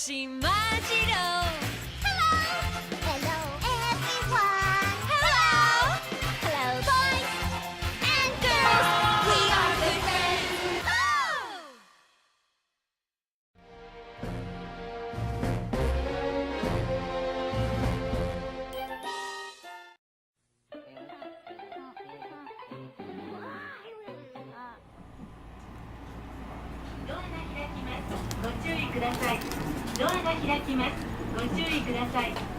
しまじろう Hello everyone. Hello boys and girls We are good friendsドアが開きます。ご注意ください。ドアが開きます。ご注意ください。